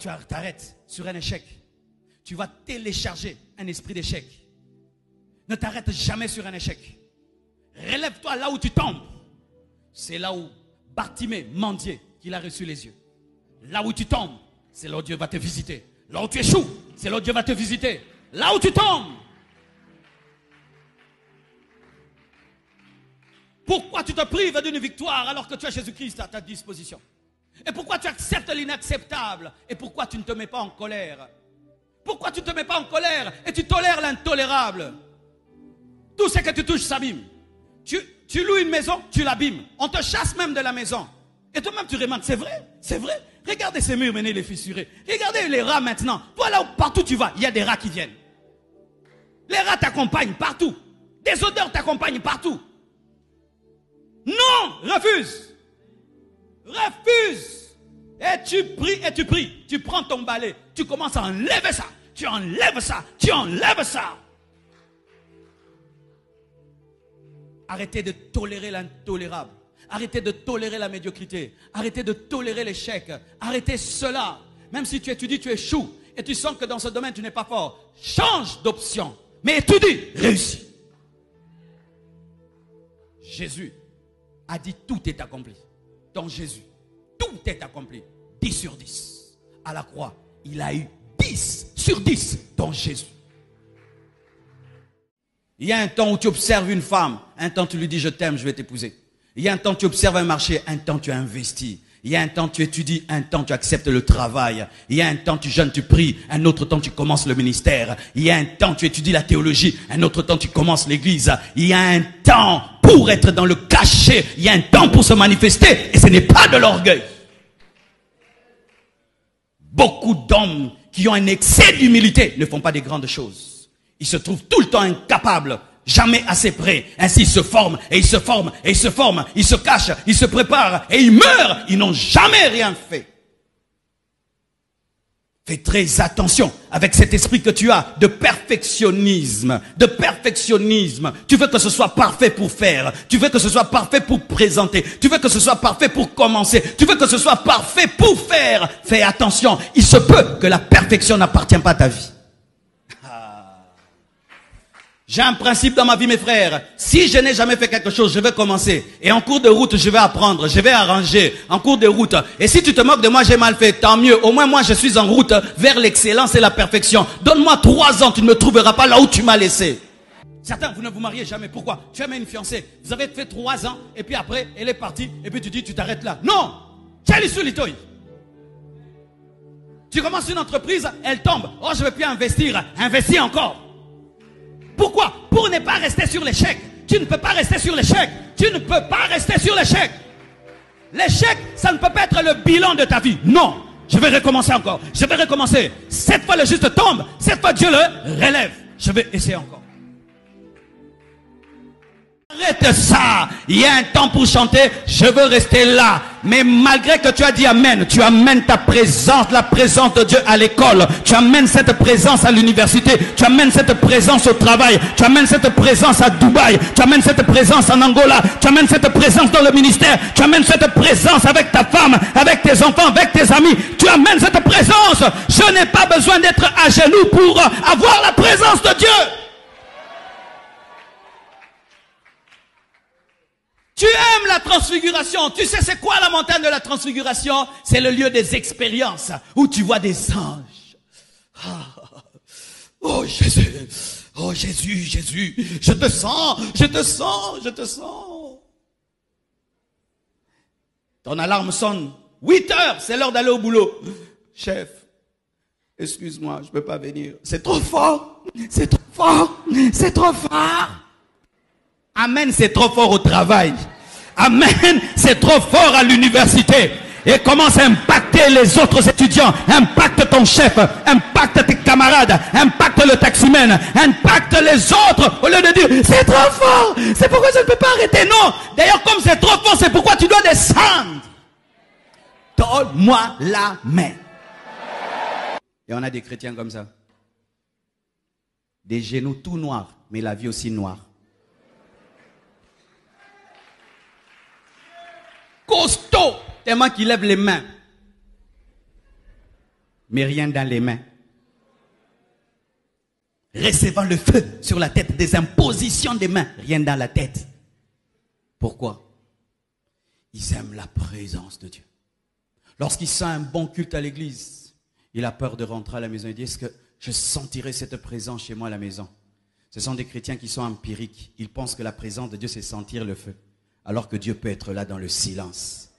tu t'arrêtes sur un échec, tu vas télécharger un esprit d'échec. Ne t'arrête jamais sur un échec. Relève-toi là où tu tombes. C'est là où Bartimée mendiait qu'il a reçu les yeux. Là où tu tombes, c'est là où Dieu va te visiter. Là où tu échoues, c'est là où Dieu va te visiter. Là où tu tombes. Pourquoi tu te prives d'une victoire alors que tu as Jésus-Christ à ta disposition? Et pourquoi tu acceptes l'inacceptable? Et pourquoi tu ne te mets pas en colère? Pourquoi tu ne te mets pas en colère et tu tolères l'intolérable? Tout ce que tu touches s'abîme. Tu loues une maison, tu l'abîmes. On te chasse même de la maison. Et toi-même tu remarques, c'est vrai, c'est vrai. Regardez ces murs menés, les fissurés. Regardez les rats maintenant. Voilà où partout tu vas, il y a des rats qui viennent. Les rats t'accompagnent partout. Des odeurs t'accompagnent partout. Non, refuse. Refuse. Et tu pries et tu pries. Tu prends ton balai. Tu commences à enlever ça. Tu enlèves ça. Tu enlèves ça. Arrêtez de tolérer l'intolérable. Arrêtez de tolérer la médiocrité. Arrêtez de tolérer l'échec. Arrêtez cela. Même si tu étudies, tu échoues. Et tu sens que dans ce domaine, tu n'es pas fort. Change d'option. Mais étudie, réussis. Jésus a dit tout est accompli. Dans Jésus, tout est accompli. 10 sur 10. À la croix, il a eu 10 sur 10 dans Jésus. Il y a un temps où tu observes une femme. Un temps tu lui dis je t'aime, je vais t'épouser. Il y a un temps tu observes un marché. Un temps tu investis. Il y a un temps tu étudies. Un temps tu acceptes le travail. Il y a un temps tu jeûnes, tu pries. Un autre temps tu commences le ministère. Il y a un temps tu étudies la théologie. Un autre temps tu commences l'église. Il y a un temps pour être dans le cachet. Il y a un temps pour se manifester. Et ce n'est pas de l'orgueil. Beaucoup d'hommes qui ont un excès d'humilité ne font pas des grandes choses. Ils se trouvent tout le temps incapables, jamais assez près. Ainsi ils se forment, et ils se forment, et ils se forment. Ils se cachent, ils se préparent, et ils meurent. Ils n'ont jamais rien fait. Fais très attention avec cet esprit que tu as de perfectionnisme. De perfectionnisme. Tu veux que ce soit parfait pour faire. Tu veux que ce soit parfait pour présenter. Tu veux que ce soit parfait pour commencer. Tu veux que ce soit parfait pour faire. Fais attention. Il se peut que la perfection n'appartient pas à ta vie. J'ai un principe dans ma vie, mes frères. Si je n'ai jamais fait quelque chose, je vais commencer. Et en cours de route, je vais apprendre. Je vais arranger. En cours de route. Et si tu te moques de moi, j'ai mal fait. Tant mieux. Au moins, moi, je suis en route vers l'excellence et la perfection. Donne-moi 3 ans, tu ne me trouveras pas là où tu m'as laissé. Certains, vous ne vous mariez jamais. Pourquoi? Tu aimes une fiancée. Vous avez fait 3 ans. Et puis après, elle est partie. Et puis tu dis, tu t'arrêtes là. Non! Tu commences une entreprise, elle tombe. Oh, je ne vais plus investir. Investis encore. Pourquoi? Pour ne pas rester sur l'échec. Tu ne peux pas rester sur l'échec. Tu ne peux pas rester sur l'échec. L'échec, ça ne peut pas être le bilan de ta vie. Non. Je vais recommencer encore. Je vais recommencer. Cette fois, le juste tombe. Cette fois, Dieu le relève. Je vais essayer encore. Arrête ça. Il y a un temps pour chanter. Je veux rester là. Mais malgré que tu as dit Amen, tu amènes ta présence, la présence de Dieu à l'école. Tu amènes cette présence à l'université. Tu amènes cette présence au travail. Tu amènes cette présence à Dubaï. Tu amènes cette présence en Angola. Tu amènes cette présence dans le ministère. Tu amènes cette présence avec ta femme, avec tes enfants, avec tes amis. Tu amènes cette présence. Je n'ai pas besoin d'être à genoux pour avoir la présence de Dieu. Tu aimes la transfiguration. Tu sais c'est quoi la montagne de la transfiguration? C'est le lieu des expériences où tu vois des anges. Oh Jésus, oh Jésus, Jésus, je te sens, je te sens, je te sens. Ton alarme sonne. 8 heures, c'est l'heure d'aller au boulot. Chef, excuse-moi, je ne peux pas venir. C'est trop fort, c'est trop fort, c'est trop fort. Amen, c'est trop fort au travail. Amen, c'est trop fort à l'université. Et commence à impacter les autres étudiants. Impacte ton chef, impacte tes camarades, impacte le taximène, impacte les autres. Au lieu de dire, c'est trop fort, c'est pourquoi je ne peux pas arrêter. Non, d'ailleurs comme c'est trop fort, c'est pourquoi tu dois descendre. Donne-moi la main. Et on a des chrétiens comme ça. Des genoux tout noirs, mais la vie aussi noire. Costaud, tellement qu'il lève les mains. mais rien dans les mains. Recevant le feu sur la tête, des impositions des mains, rien dans la tête. Pourquoi? Ils aiment la présence de Dieu. Lorsqu'il sent un bon culte à l'église, il a peur de rentrer à la maison. Il dit, est-ce que je sentirai cette présence chez moi à la maison? Ce sont des chrétiens qui sont empiriques. Ils pensent que la présence de Dieu, c'est sentir le feu. Alors que Dieu peut être là dans le silence.